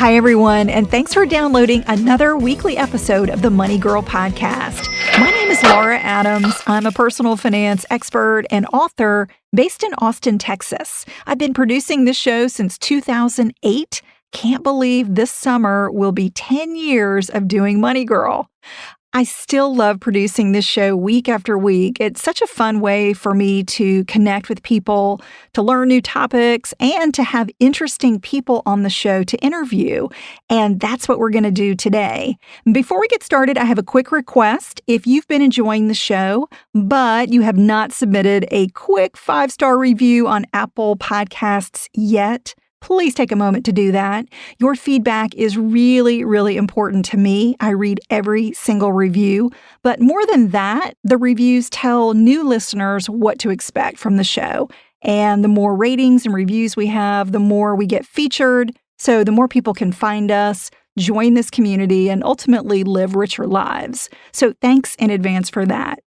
Hi, everyone, and thanks for downloading another weekly episode of the Money Girl Podcast. My name is Laura Adams. I'm a personal finance expert and author based in Austin, Texas. I've been producing this show since 2008. Can't believe this summer will be 10 years of doing Money Girl. I still love producing this show week after week. It's such a fun way for me to connect with people, to learn new topics, and to have interesting people on the show to interview. And that's what we're going to do today. Before we get started, I have a quick request. If you've been enjoying the show, but you have not submitted a quick 5-star review on Apple Podcasts yet, please take a moment to do that. Your feedback is really, really important to me. I read every single review. But more than that, the reviews tell new listeners what to expect from the show. And the more ratings and reviews we have, the more we get featured. So the more people can find us, join this community, and ultimately live richer lives. So thanks in advance for that.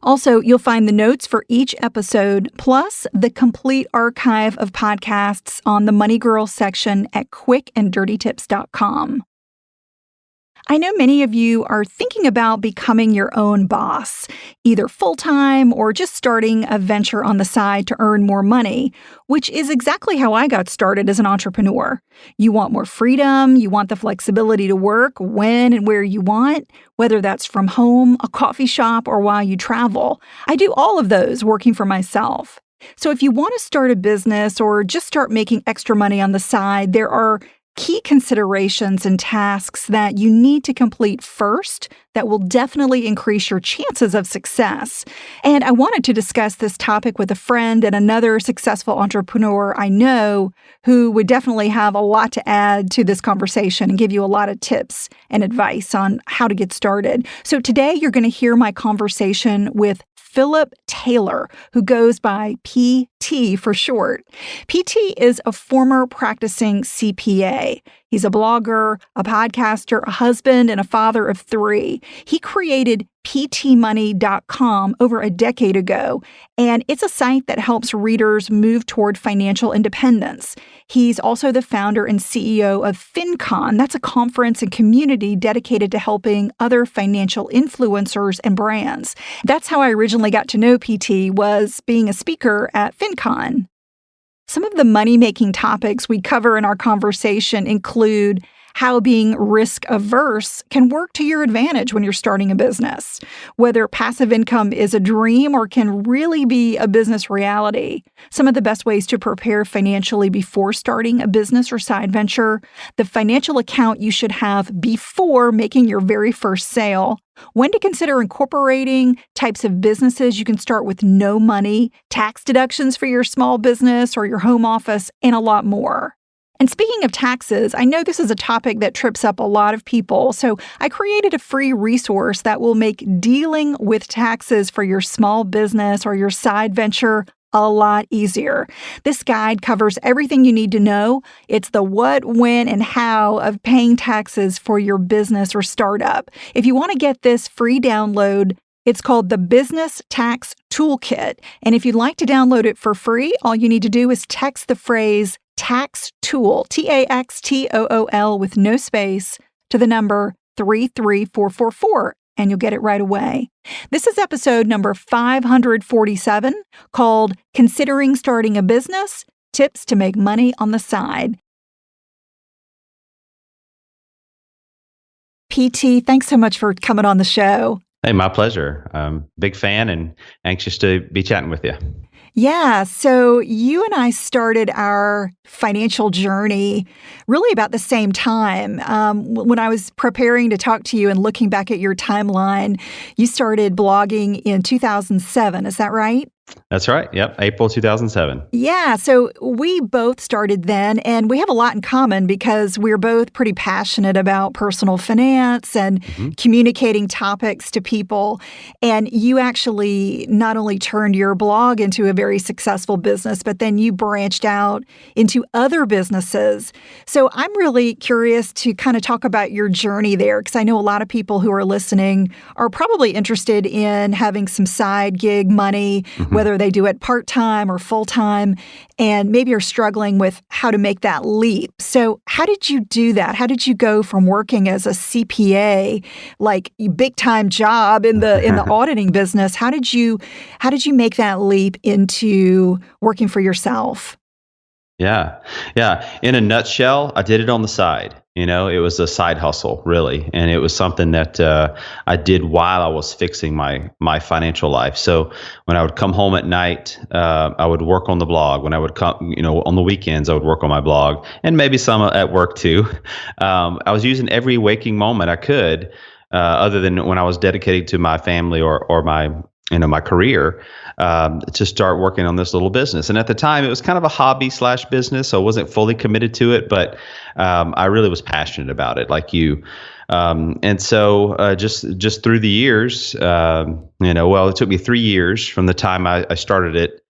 Also, you'll find the notes for each episode, plus the complete archive of podcasts on the Money Girl section at quickanddirtytips.com. I know many of you are thinking about becoming your own boss, either full-time or just starting a venture on the side to earn more money, which is exactly how I got started as an entrepreneur. You want more freedom, you want the flexibility to work when and where you want, whether that's from home, a coffee shop, or while you travel. I do all of those working for myself. So if you want to start a business or just start making extra money on the side, there are key considerations and tasks that you need to complete first that will definitely increase your chances of success. And I wanted to discuss this topic with a friend and another successful entrepreneur I know who would definitely have a lot to add to this conversation and give you a lot of tips and advice on how to get started. So today you're going to hear my conversation with Philip Taylor, who goes by PT for short. PT is a former practicing CPA. He's a blogger, a podcaster, a husband, and a father of 3. He created PTmoney.com over a decade ago, and it's a site that helps readers move toward financial independence. He's also the founder and CEO of FinCon. That's a conference and community dedicated to helping other financial influencers and brands. That's how I originally got to know PT, was being a speaker at FinCon. Some of the money-making topics we cover in our conversation include how being risk-averse can work to your advantage when you're starting a business, whether passive income is a dream or can really be a business reality, some of the best ways to prepare financially before starting a business or side venture, the financial account you should have before making your very first sale, when to consider incorporating, types of businesses you can start with no money, tax deductions for your small business or your home office, and a lot more. And speaking of taxes, I know this is a topic that trips up a lot of people, so I created a free resource that will make dealing with taxes for your small business or your side venture a lot easier. This guide covers everything you need to know. It's the what, when, and how of paying taxes for your business or startup. If you want to get this free download, it's called the Business Tax Toolkit. And if you'd like to download it for free, all you need to do is text the phrase tax tool, TAXTOOL with no space, to the number 33444, and you'll get it right away. This is episode number 547, called Considering Starting a Business, Tips to Make Money on the Side. PT, thanks so much for coming on the show. Hey, my pleasure. Big fan and anxious to be chatting with you. Yeah, so you and I started our financial journey really about the same time. When I was preparing to talk to you and looking back at your timeline, you started blogging in 2007, is that right? That's right. Yep. April 2007. Yeah. So we both started then, and we have a lot in common because we're both pretty passionate about personal finance and communicating topics to people. And you actually not only turned your blog into a very successful business, but then you branched out into other businesses. So I'm really curious to kind of talk about your journey there, because I know a lot of people who are listening are probably interested in having some side gig money whether they do it part-time or full-time, and maybe are struggling with how to make that leap. So how did you do that? How did you go from working as a CPA, like big-time job in the auditing business? How did you make that leap into working for yourself? Yeah. Yeah. In a nutshell, I did it on the side. It was a side hustle, really. And it was something that I did while I was fixing my financial life. So when I would come home at night, I would work on the blog. When I would come, on the weekends, I would work on my blog and maybe some at work too. I was using every waking moment I could, other than when I was dedicated to my family or my career, to start working on this little business. And at the time, it was kind of a hobby / business, so I wasn't fully committed to it, but I really was passionate about it, like you. And so just through the years, it took me 3 years from the time I started it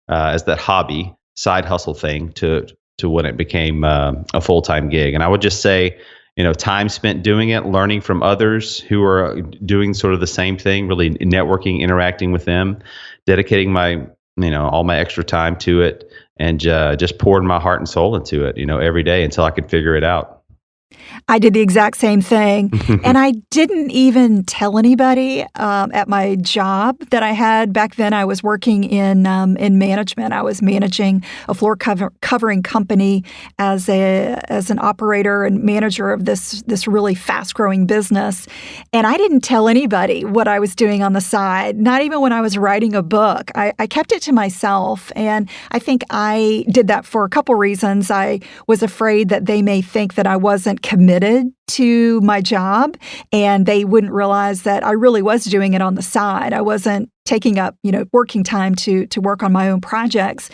as that hobby side hustle thing to when it became a full-time gig. And I would just say, time spent doing it, learning from others who are doing sort of the same thing, really networking, interacting with them, dedicating all my extra time to it, and just pouring my heart and soul into it, every day until I could figure it out. I did the exact same thing. And I didn't even tell anybody at my job that I had. Back then, I was working in management. I was managing a floor covering company as an operator and manager of this really fast-growing business. And I didn't tell anybody what I was doing on the side, not even when I was writing a book. I kept it to myself. And I think I did that for a couple reasons. I was afraid that they may think that I wasn't committed to my job and they wouldn't realize that I really was doing it on the side. I wasn't taking up, working time to work on my own projects.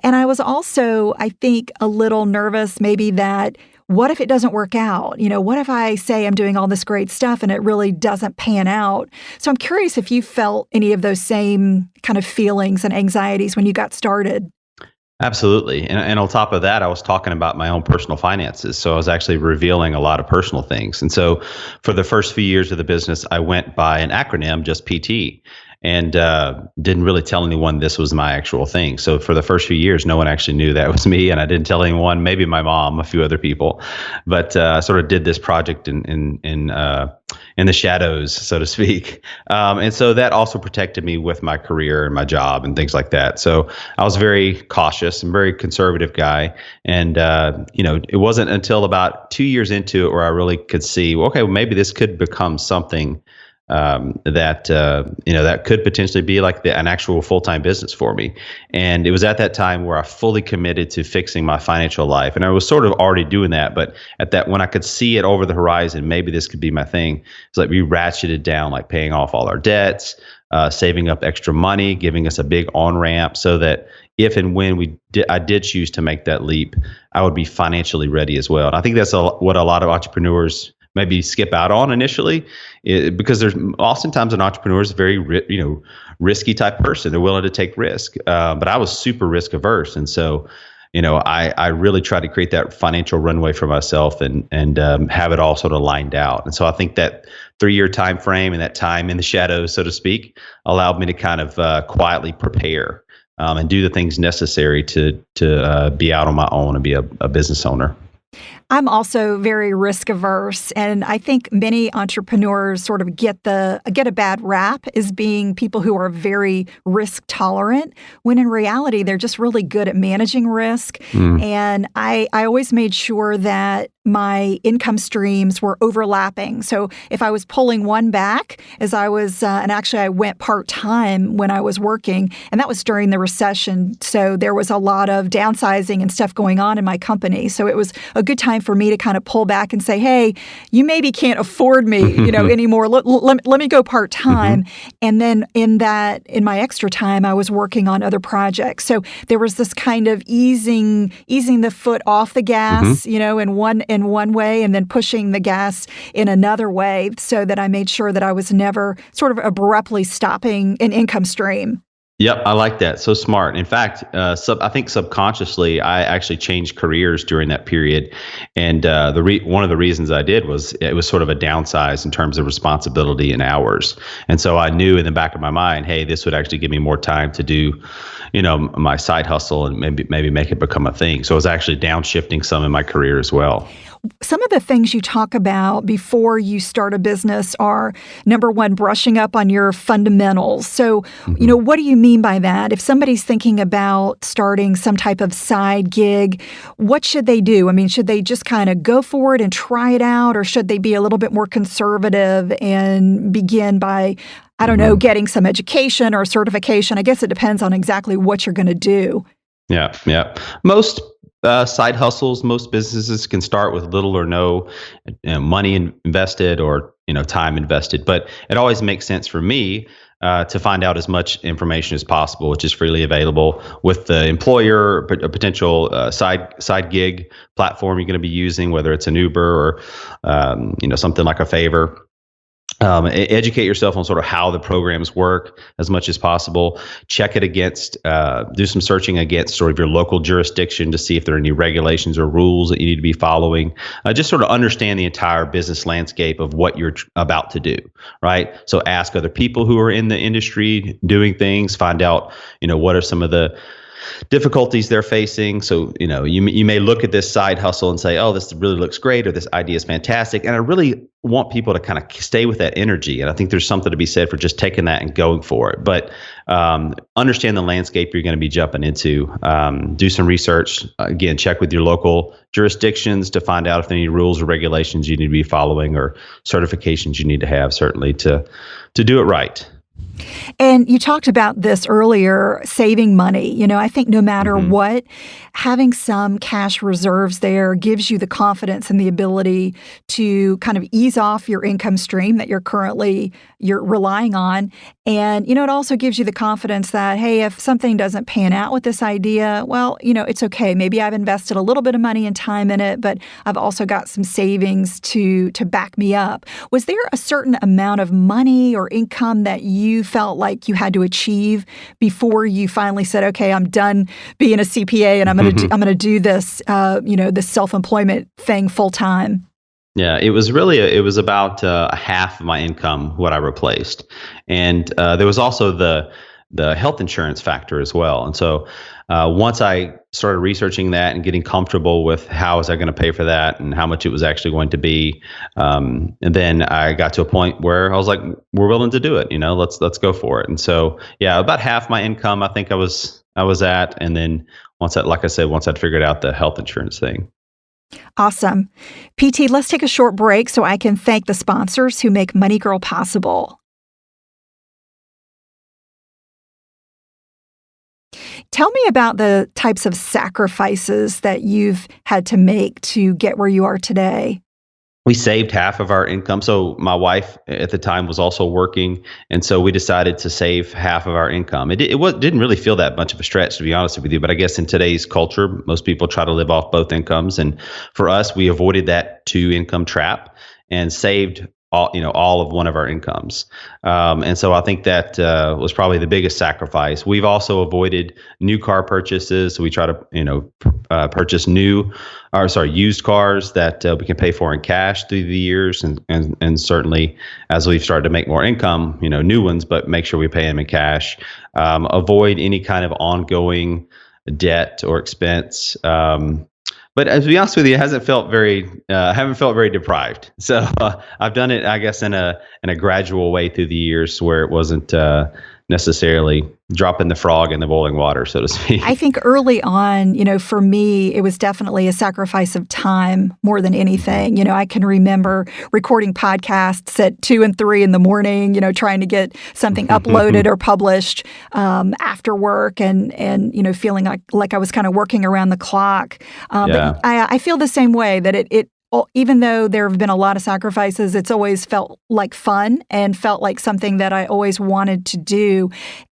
And I was also, I think, a little nervous maybe that what if it doesn't work out? What if I say I'm doing all this great stuff and it really doesn't pan out? So I'm curious if you felt any of those same kind of feelings and anxieties when you got started. Absolutely. And on top of that, I was talking about my own personal finances. So I was actually revealing a lot of personal things. And so for the first few years of the business, I went by an acronym, just PT, and didn't really tell anyone this was my actual thing. So for the first few years, no one actually knew that was me. And I didn't tell anyone, maybe my mom, a few other people. But I sort of did this project in the shadows, so to speak. And so that also protected me with my career and my job and things like that. So I was very cautious and very conservative guy. And, it wasn't until about 2 years into it where I really could see, well, maybe this could become something that could potentially be like an actual full-time business for me. And it was at that time where I fully committed to fixing my financial life. And I was sort of already doing that, but when I could see it over the horizon, maybe this could be my thing. It's like we ratcheted down, like paying off all our debts, saving up extra money, giving us a big on-ramp so that if and when I did choose to make that leap, I would be financially ready as well. And I think that's what a lot of entrepreneurs maybe skip out on initially, because there's oftentimes an entrepreneur is a very risky type person. They're willing to take risk, but I was super risk averse, and so I really tried to create that financial runway for myself and have it all sort of lined out. And so I think that 3-year time frame and that time in the shadows, so to speak, allowed me to kind of quietly prepare and do the things necessary to be out on my own and be a business owner. I'm also very risk averse, and I think many entrepreneurs sort of get a bad rap as being people who are very risk tolerant, when in reality they're just really good at managing risk. And I always made sure that my income streams were overlapping. So if I was pulling one back as I was, and actually I went part-time when I was working, and that was during the recession. So there was a lot of downsizing and stuff going on in my company. So it was a good time for me to kind of pull back and say, hey, you maybe can't afford me, anymore. Let me go part-time. And then in my extra time, I was working on other projects. So there was this kind of easing the foot off the gas, in one way, and then pushing the gas in another way, so that I made sure that I was never sort of abruptly stopping an income stream. Yep, I like that. So smart. In fact, I think subconsciously, I actually changed careers during that period, and one of the reasons I did was it was sort of a downsize in terms of responsibility and hours, and so I knew in the back of my mind, hey, this would actually give me more time to do, my side hustle and maybe make it become a thing. So I was actually downshifting some in my career as well. Some of the things you talk about before you start a business are, number one, brushing up on your fundamentals. So, Hmm. what do you mean by that? If somebody's thinking about starting some type of side gig, what should they do? I mean, should they just kind of go for it and try it out, or should they be a little bit more conservative and begin by, I don't know, Hmm. getting some education or certification? I guess it depends on exactly what you're going to do. Yeah, yeah. Most side hustles, most businesses can start with little or no money invested or time invested. But it always makes sense for me to find out as much information as possible, which is freely available with the employer, a potential side gig platform you're going to be using, whether it's an Uber or something like a Favor. Educate yourself on sort of how the programs work as much as possible. Check it against, do some searching against sort of your local jurisdiction to see if there are any regulations or rules that you need to be following. Just sort of understand the entire business landscape of what you're about to do, right? So ask other people who are in the industry doing things, find out, what are some of the difficulties they're facing. So, you may look at this side hustle and say, oh, this really looks great, or this idea is fantastic. And I really want people to kind of stay with that energy. And I think there's something to be said for just taking that and going for it. But understand the landscape you're going to be jumping into. Do some research. Again, check with your local jurisdictions to find out if there are any rules or regulations you need to be following or certifications you need to have, certainly to do it right. And you talked about this earlier, saving money. I think no matter Hmm. what, having some cash reserves there gives you the confidence and the ability to kind of ease off your income stream that you're relying on. And, it also gives you the confidence that, hey, if something doesn't pan out with this idea, well, it's okay. Maybe I've invested a little bit of money and time in it, but I've also got some savings to back me up. Was there a certain amount of money or income that you felt like you had to achieve before you finally said, okay, I'm done being a CPA and I'm going to do this, this self-employment thing full time? Yeah, it was really it was about a half of my income what I replaced, and there was also the health insurance factor as well. And so once I started researching that and getting comfortable with how was I going to pay for that and how much it was actually going to be, and then I got to a point where I was like, we're willing to do it. Let's go for it. And so yeah, about half my income I think I was at, and then like I said, once I'd figured out the health insurance thing. Awesome. PT, let's take a short break so I can thank the sponsors who make Money Girl possible. Tell me about the types of sacrifices that you've had to make to get where you are today. We saved half of our income. So my wife at the time was also working, and so we decided to save half of our income. Didn't really feel that much of a stretch, to be honest with you. But I guess in today's culture, most people try to live off both incomes, and for us, we avoided that two income trap and saved all of one of our incomes. And so I think that was probably the biggest sacrifice. We've also avoided new car purchases. So we try to purchase used cars that we can pay for in cash through the years, and certainly as we've started to make more income, new ones, but make sure we pay them in cash. Avoid any kind of ongoing debt or expense. But to be honest with you, it hasn't felt I haven't felt very deprived. So I've done it, I guess, in a gradual way through the years, where it wasn't necessarily dropping the frog in the boiling water, so to speak. I think early on, for me, it was definitely a sacrifice of time more than anything. I can remember recording podcasts at 2 and 3 in the morning, trying to get something uploaded or published after work and feeling like I was kind of working around the clock. Yeah. But I feel the same way, that it even though there have been a lot of sacrifices, it's always felt like fun and felt like something that I always wanted to do.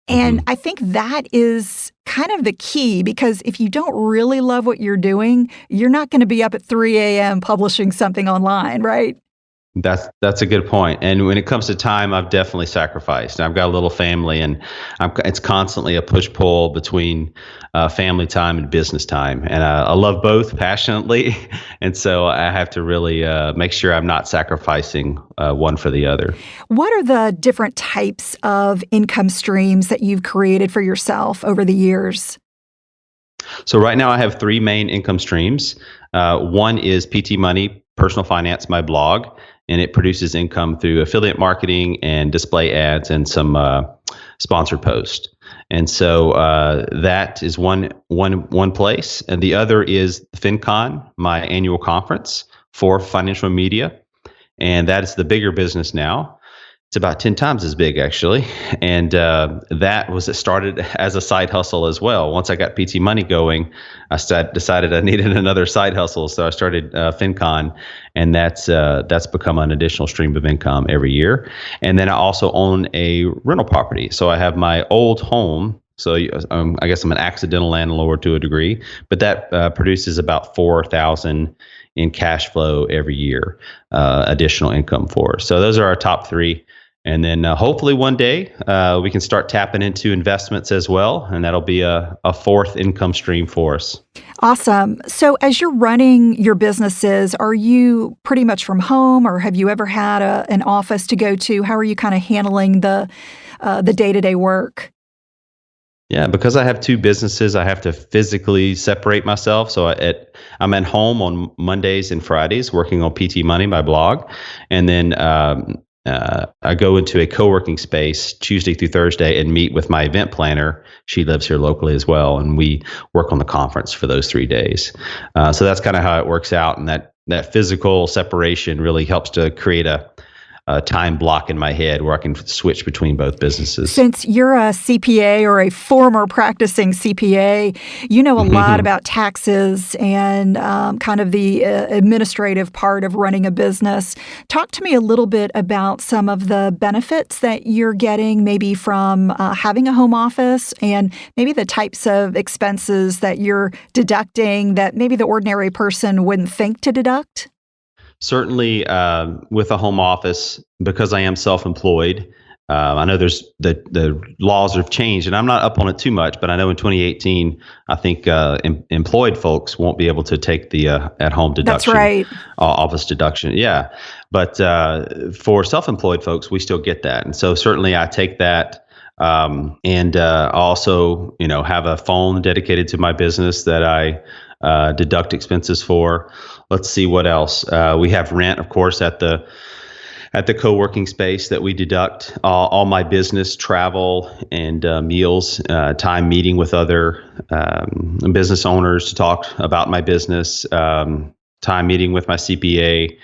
And I think that is kind of the key, because if you don't really love what you're doing, you're not going to be up at 3 a.m. publishing something online, right? That's a good point. And when it comes to time, I've definitely sacrificed. I've got a little family, and it's constantly a push pull between family time and business time. And I love both passionately, and so I have to really make sure I'm not sacrificing one for the other. What are the different types of income streams that you've created for yourself over the years? So right now, I have three main income streams. One is PT Money Personal Finance, my blog, and it produces income through affiliate marketing and display ads and some sponsored posts. And so that is one place, and the other is FinCon, my annual conference for financial media, and that is the bigger business now. It's about 10 times as big, actually. And it started as a side hustle as well. Once I got PT Money going, I decided I needed another side hustle. So I started FinCon, and that's become an additional stream of income every year. And then I also own a rental property. So I have my old home. So I guess I'm an accidental landlord to a degree, but that produces about $4,000 in cash flow every year, additional income for us. So those are our top three. And then hopefully one day we can start tapping into investments as well. And that'll be a fourth income stream for us. Awesome. So as you're running your businesses, are you pretty much from home, or have you ever had an office to go to? How are you kind of handling the day-to-day work? Yeah, because I have two businesses, I have to physically separate myself. So I'm at home on Mondays and Fridays working on PT Money, my blog. And then I go into a co-working space Tuesday through Thursday and meet with my event planner. She lives here locally as well. And we work on the conference for those 3 days. So that's kind of how it works out. And that physical separation really helps to create a time block in my head where I can switch between both businesses. Since you're a CPA or a former practicing CPA, you know a lot about taxes and kind of the administrative part of running a business. Talk to me a little bit about some of the benefits that you're getting maybe from having a home office, and maybe the types of expenses that you're deducting that maybe the ordinary person wouldn't think to deduct. Certainly, with a home office, because I am self-employed, I know there's the laws have changed, and I'm not up on it too much, but I know in 2018, I think employed folks won't be able to take the at-home deduction. That's right. Office deduction. Yeah. But for self-employed folks, we still get that. And so certainly I take that. And also, have a phone dedicated to my business that I deduct expenses for. Let's see what else. We have rent, of course, at the co-working space that we deduct. All my business travel and meals, time meeting with other business owners to talk about my business, time meeting with my CPA.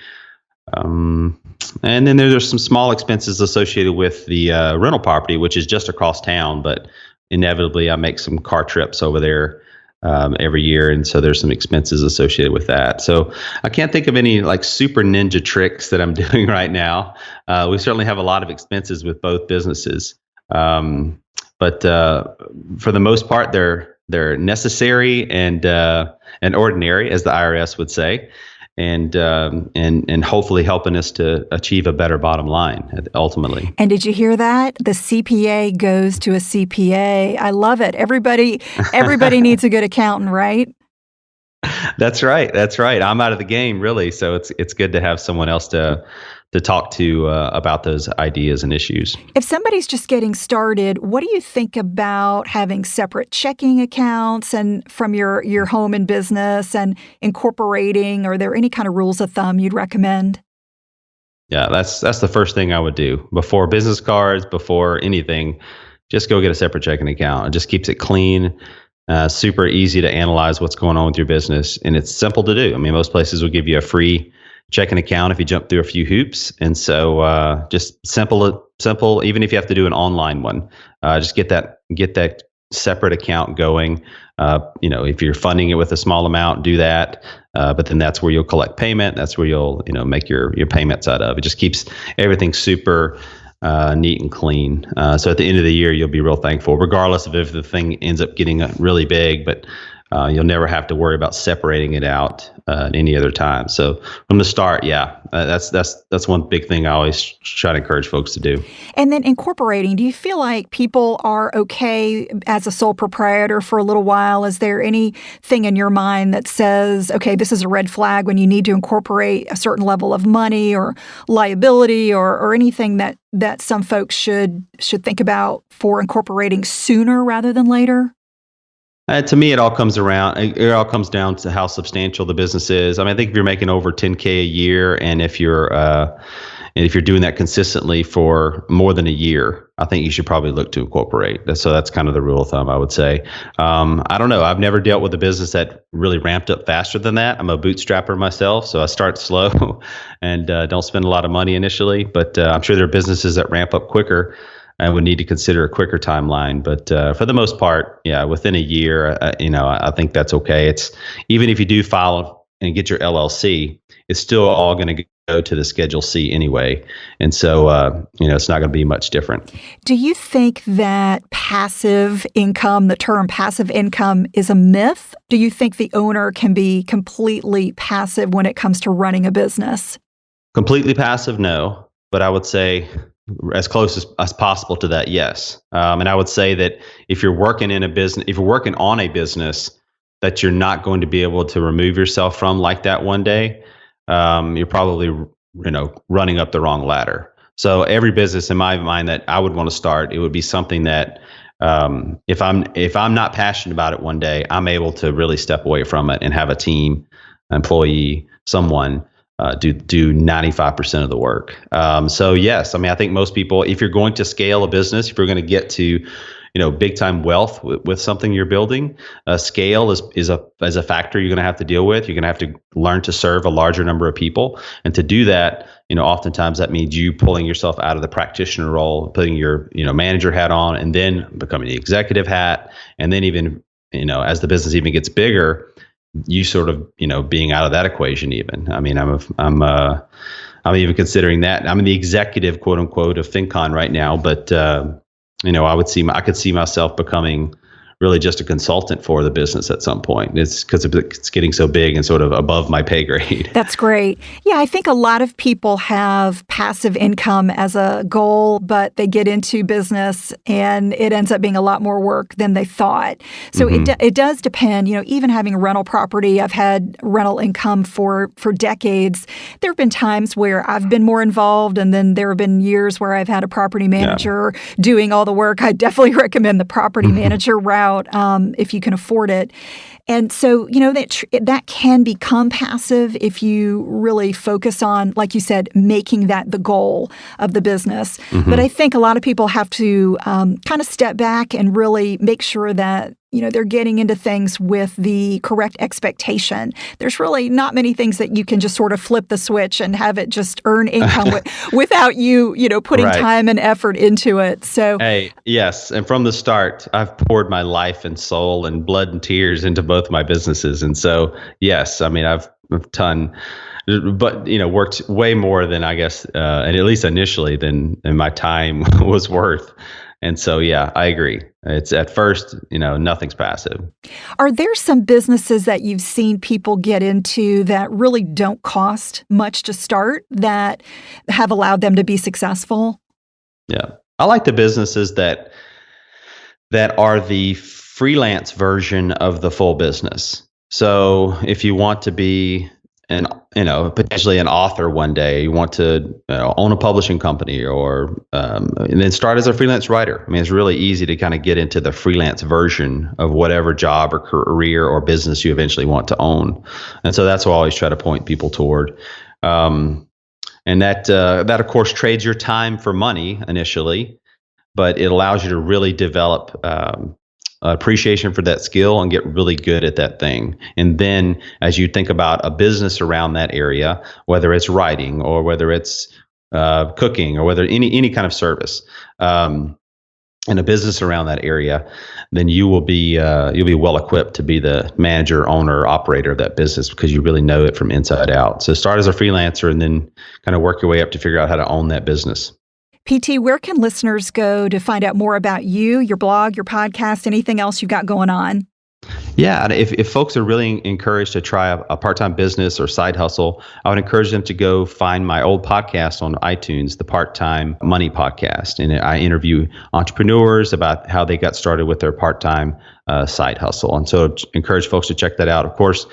And then there's some small expenses associated with the rental property, which is just across town, but inevitably I make some car trips over there every year. And so there's some expenses associated with that. So I can't think of any like super ninja tricks that I'm doing right now. We certainly have a lot of expenses with both businesses. But for the most part, they're necessary and ordinary, as the IRS would say. And hopefully helping us to achieve a better bottom line ultimately. And did you hear that? The CPA goes to a CPA. I love it. Everybody needs a good accountant, right? That's right. I'm out of the game, really. So it's good to have someone else to talk to about those ideas and issues. If somebody's just getting started, what do you think about having separate checking accounts and from your home and business and incorporating? Are there any kind of rules of thumb you'd recommend? Yeah, that's the first thing I would do before business cards, before anything. Just go get a separate checking account. It just keeps it clean. Super easy to analyze what's going on with your business, and it's simple to do. I mean, most places will give you a free checking account if you jump through a few hoops, and so just simple. Even if you have to do an online one, just get that separate account going. If you're funding it with a small amount, do that. But then that's where you'll collect payment. That's where you'll make your payments out of. It just keeps everything super neat and clean. So at the end of the year, you'll be real thankful, regardless of if the thing ends up getting really big. But You'll never have to worry about separating it out at any other time. So from the start, that's one big thing I always try to encourage folks to do. And then incorporating, do you feel like people are okay as a sole proprietor for a little while? Is there anything in your mind that says, okay, this is a red flag when you need to incorporate a certain level of money or liability or anything that some folks should think about for incorporating sooner rather than later? To me, it all comes down to how substantial the business is. I mean, I think if you're making over $10K a year, and if you're doing that consistently for more than a year, I think you should probably look to incorporate. So that's kind of the rule of thumb, I would say. I don't know. I've never dealt with a business that really ramped up faster than that. I'm a bootstrapper myself, so I start slow and don't spend a lot of money initially. But I'm sure there are businesses that ramp up quicker. I would need to consider a quicker timeline, but for the most part, within a year, I think that's okay. It's even if you do file and get your LLC, it's still all going to go to the Schedule C anyway, and so it's not going to be much different. Do you think that passive income, the term passive income, is a myth? Do you think the owner can be completely passive when it comes to running a business? Completely passive, no, but I would say as close as possible to that, yes. And I would say that if you're working on a business that you're not going to be able to remove yourself from like that one day, you're probably running up the wrong ladder. So every business in my mind that I would want to start, it would be something that if I'm not passionate about it one day, I'm able to really step away from it and have a team, employee, someone do 95% of the work. So yes, I mean, I think most people, if you're going to scale a business, if you're going to get to, big time wealth with something you're building, scale is a factor you're going to have to deal with. You're going to have to learn to serve a larger number of people, and to do that, oftentimes that means you pulling yourself out of the practitioner role, putting your manager hat on, and then becoming the executive hat, and then even as the business even gets bigger, you sort of, being out of that equation even. I mean, I'm even considering that. I'm in the executive, quote unquote, of FinCon right now, but, I could see myself becoming really just a consultant for the business at some point. It's because it's getting so big and sort of above my pay grade. That's great. Yeah, I think a lot of people have passive income as a goal, but they get into business and it ends up being a lot more work than they thought. So it does depend. Even having a rental property, I've had rental income for decades. There have been times where I've been more involved, and then there have been years where I've had a property manager doing all the work. I definitely recommend the property manager route. If you can afford it. And so, that can become passive if you really focus on, like you said, making that the goal of the business. But I think a lot of people have to kind of step back and really make sure that they're getting into things with the correct expectation. There's really not many things that you can just sort of flip the switch and have it just earn income without you putting time and effort into it. So, hey, yes. And from the start, I've poured my life and soul and blood and tears into both my businesses. And so, yes, I mean, I've done, but worked way more than I guess, and at least initially than my time was worth. And so, yeah, I agree. It's at first, nothing's passive. Are there some businesses that you've seen people get into that really don't cost much to start that have allowed them to be successful? Yeah. I like the businesses that are the freelance version of the full business. So if you want to be potentially an author one day, you want to own a publishing company and then start as a freelance writer. I mean, it's really easy to kind of get into the freelance version of whatever job or career or business you eventually want to own. And so that's what I always try to point people toward. And that of course trades your time for money initially, but it allows you to really develop appreciation for that skill and get really good at that thing. And then as you think about a business around that area, whether it's writing or whether it's cooking or whether any kind of service, and a business around that area, then you'll be well equipped to be the manager, owner, operator of that business because you really know it from inside out. So start as a freelancer and then kind of work your way up to figure out how to own that business. PT, where can listeners go to find out more about you, your blog, your podcast, anything else you've got going on? Yeah, and if folks are really encouraged to try a part-time business or side hustle, I would encourage them to go find my old podcast on iTunes, the Part-Time Money Podcast. And I interview entrepreneurs about how they got started with their part-time side hustle. And so encourage folks to check that out. Of course,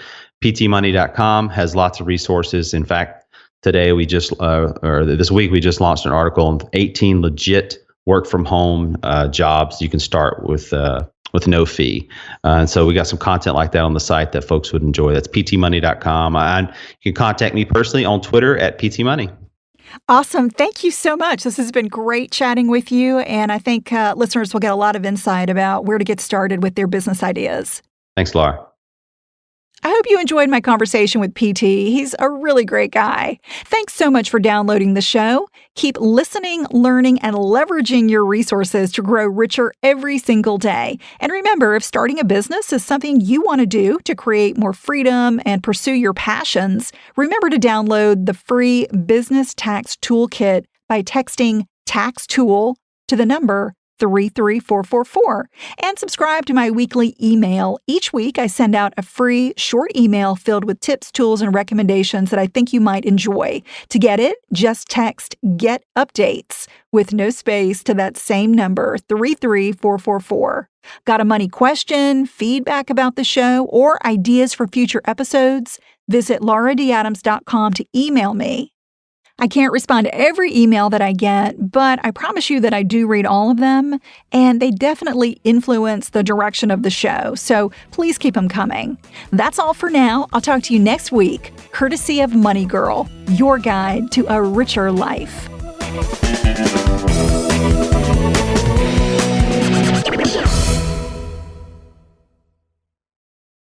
ptmoney.com has lots of resources. In fact, today or this week, we just launched an article on 18 legit work from home jobs you can start with no fee. And so we got some content like that on the site that folks would enjoy. That's ptmoney.com. And you can contact me personally on Twitter at ptmoney. Awesome. Thank you so much. This has been great chatting with you. And I think listeners will get a lot of insight about where to get started with their business ideas. Thanks, Laura. I hope you enjoyed my conversation with PT. He's a really great guy. Thanks so much for downloading the show. Keep listening, learning, and leveraging your resources to grow richer every single day. And remember, if starting a business is something you want to do to create more freedom and pursue your passions, remember to download the free Business Tax Toolkit by texting Tax Tool to the number 33444 and subscribe to my weekly email. Each week, I send out a free short email filled with tips, tools, and recommendations that I think you might enjoy. To get it, just text GET UPDATES with no space to that same number, 33444. Got a money question, feedback about the show, or ideas for future episodes? Visit lauradadams.com to email me. I can't respond to every email that I get, but I promise you that I do read all of them, and they definitely influence the direction of the show, so please keep them coming. That's all for now. I'll talk to you next week, courtesy of Money Girl, your guide to a richer life.